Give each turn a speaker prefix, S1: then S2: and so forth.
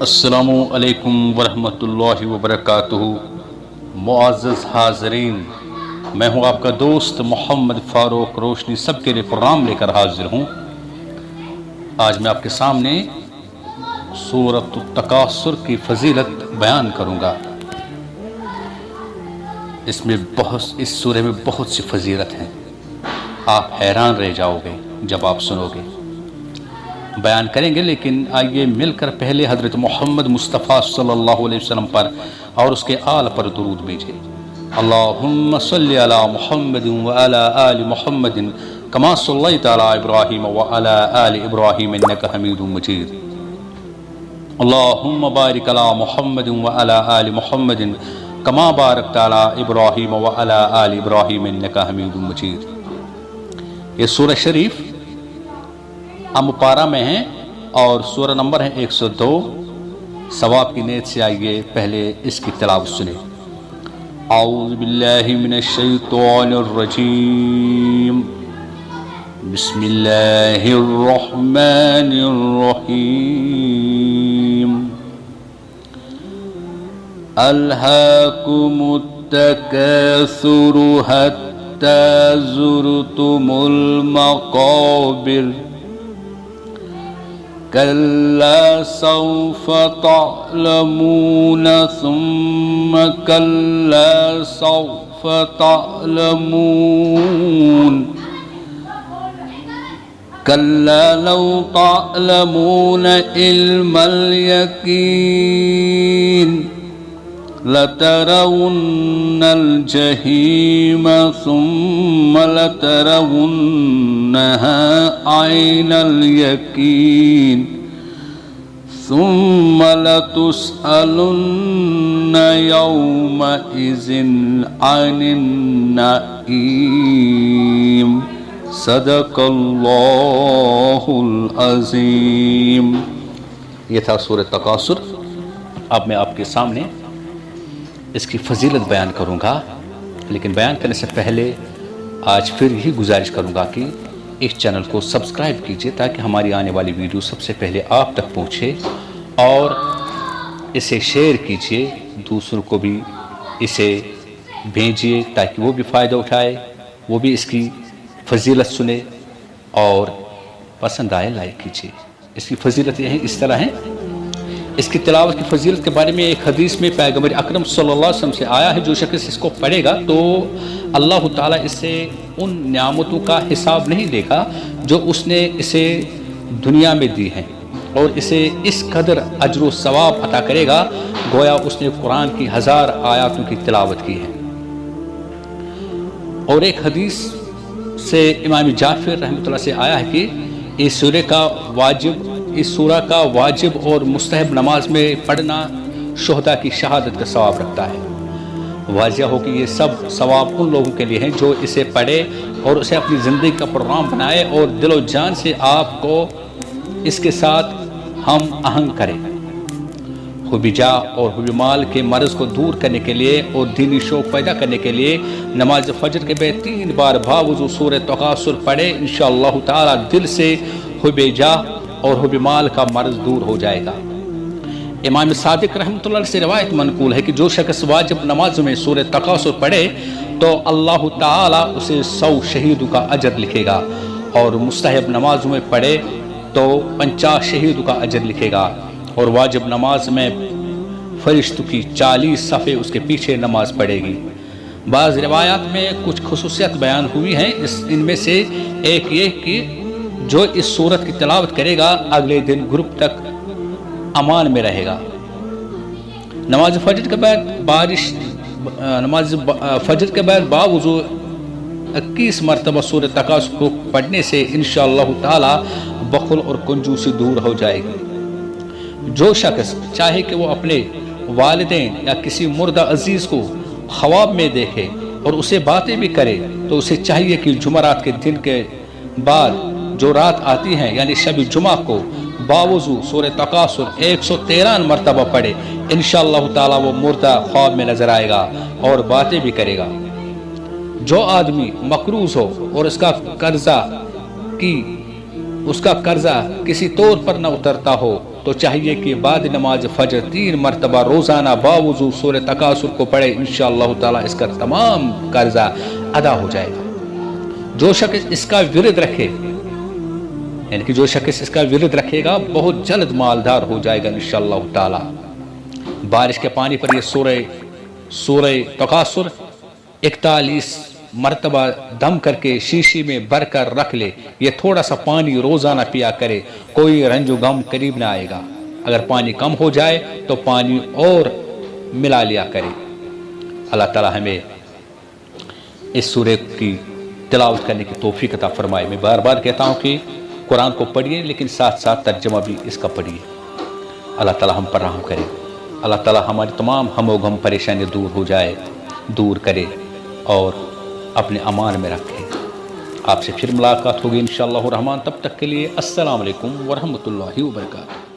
S1: السلام علیکم ورحمۃ اللہ وبرکاتہ۔ معزز حاضرین، میں ہوں آپ کا دوست محمد فاروق روشنی، سب کے لیے پروگرام لے کر حاضر ہوں۔ آج میں آپ کے سامنے سورۃ التکاثر کی فضیلت بیان کروں گا۔ اس سورہ میں بہت سی فضیلت ہیں، آپ حیران رہ جاؤ گے جب آپ سنو گے۔ بیان کریں گے، لیکن آئیے مل کر پہلے حضرت محمد مصطفیٰ صلی اللہ علیہ وسلم پر اور اس کے آل پر درود بھیجیں۔ اللہم صلی علی محمد وعلی آل محمد کما صلیت علی ابراہیم وعلی آل ابراہیم انک حمید مجید۔ اللہم بارک علی محمد وعلی آل محمد کما بارکت علی ابراہیم وعلی آل ابراہیم انک حمید مجید۔ یہ سورہ شریف ام پارہ میں ہیں اور سورہ نمبر ہے 102۔ ثواب کی نیت سے آئیے پہلے اس کی تلاوت سنیں۔ اعوذ باللہ من الشیطان الرجیم، بسم اللہ الرحمن الرحیم۔ الہاکم التکاثر حتی زرتم المقابر، كلا سوف تعلمون ثم كلا سوف تعلمون كلا لو تعلمون علم اليقين لترون الجحيم ثم لترونها عين اليقين ثم لتسألن يومئذ عن النعيم۔ صدق اللہ العظیم۔ یہ تھا سورۃ تکاثر۔ اب میں آپ کے سامنے اس کی فضیلت بیان کروں گا، لیکن بیان کرنے سے پہلے آج پھر یہی گزارش کروں گا کہ اس چینل کو سبسکرائب کیجئے تاکہ ہماری آنے والی ویڈیو سب سے پہلے آپ تک پہنچے، اور اسے شیئر کیجئے، دوسروں کو بھی اسے بھیجئے تاکہ وہ بھی فائدہ اٹھائے، وہ بھی اس کی فضیلت سنے، اور پسند آئے لائک کیجئے۔ اس کی فضیلت یہ ہے، اس طرح ہے۔ اس کی تلاوت کی فضیلت کے بارے میں ایک حدیث میں پیغمبر اکرم صلی اللہ علیہ وسلم سے آیا ہے، جو شخص اس کو پڑھے گا تو اللہ تعالیٰ اس سے ان نعمتوں کا حساب نہیں لے گا جو اس نے اسے دنیا میں دی ہیں، اور اسے اس قدر اجر و ثواب عطا کرے گا گویا اس نے قرآن کی 1000 آیاتوں کی تلاوت کی ہے۔ اور ایک حدیث سے امام جعفر رحمۃ اللہ سے آیا ہے کہ اس سورہ کا واجب اور مستحب نماز میں پڑھنا شہداء کی شہادت کا ثواب رکھتا ہے۔ واضح ہو کہ یہ سب ثواب ان لوگوں کے لیے ہیں جو اسے پڑھے اور اسے اپنی زندگی کا پروگرام بنائے اور دل و جان سے آپ کو اس کے ساتھ ہم آہنگ کرے۔ حب جاہ اور حب مال کے مرض کو دور کرنے کے لیے اور دینی شوق پیدا کرنے کے لیے نماز فجر کے بعد 3 بار باوضو سورہ تکاثر پڑھے، انشاءاللہ تعالی دل سے حب جاہ اور حب مال کا مرض دور ہو جائے گا۔ امام صادق رحمۃ اللہ سے روایت منقول ہے کہ جو شخص واجب نماز میں سورہ تکاثر پڑھے تو اللہ تعالی اسے 100 شہیدوں کا اجر لکھے گا، اور مستحب نماز میں پڑھے تو 50 شہیدوں کا اجر لکھے گا، اور واجب نماز میں فرشتوں کی 40 صفیں اس کے پیچھے نماز پڑھے گی۔ بعض روایات میں کچھ خصوصیت بیان ہوئی ہیں، ان میں سے ایک یہ کہ جو اس سورت کی تلاوت کرے گا اگلے دن گروپ تک امان میں رہے گا۔ نماز فجر کے بعد باوضو 21 مرتبہ سورہ تکاثر کو پڑھنے سے انشاءاللہ تعالی بخل اور کنجوسی دور ہو جائے گی۔ جو شخص چاہے کہ وہ اپنے والدین یا کسی مردہ عزیز کو خواب میں دیکھے اور اسے باتیں بھی کرے تو اسے چاہیے کہ جمعرات کے دن کے بعد جو رات آتی ہیں یعنی شب جمعہ کو باوضو سورہ تکاثر 113 مرتبہ پڑھے، انشاءاللہ تعالی وہ مردہ خواب میں نظر آئے گا اور باتیں بھی کرے گا۔ جو آدمی مقروض ہو اور اس کا قرضہ کسی طور پر نہ اترتا ہو تو چاہیے کہ بعد نماز فجر 3 مرتبہ روزانہ باوضو سورہ تکاثر کو پڑھے، انشاءاللہ تعالی اس کا تمام قرضہ ادا ہو جائے گا۔ جو شخص اس کا ورد رکھے، یعنی کہ جو شخص اس کا ورد رکھے گا بہت جلد مالدار ہو جائے گا انشاءاللہ تعالی۔ بارش کے پانی پر یہ سورہ تکاثر 41 مرتبہ دم کر کے شیشی میں بھر کر رکھ لے، یہ تھوڑا سا پانی روزانہ پیا کرے، کوئی رنج و غم قریب نہ آئے گا۔ اگر پانی کم ہو جائے تو پانی اور ملا لیا کرے۔ اللہ تعالی ہمیں اس سورہ کی تلاوت کرنے کی توفیق عطا فرمائے۔ میں بار بار کہتا ہوں کہ قرآن کو پڑھیے لیکن ساتھ ساتھ ترجمہ بھی اس کا پڑھیے۔ اللہ تعالی ہم پر رحم کرے، اللہ تعالی ہماری تمام ہم و غم پریشانی دور کرے اور اپنے امان میں رکھے۔ آپ سے پھر ملاقات ہوگی انشاءاللہ الرحمن، تب تک کے لیے السلام علیکم ورحمۃ اللہ وبرکاتہ۔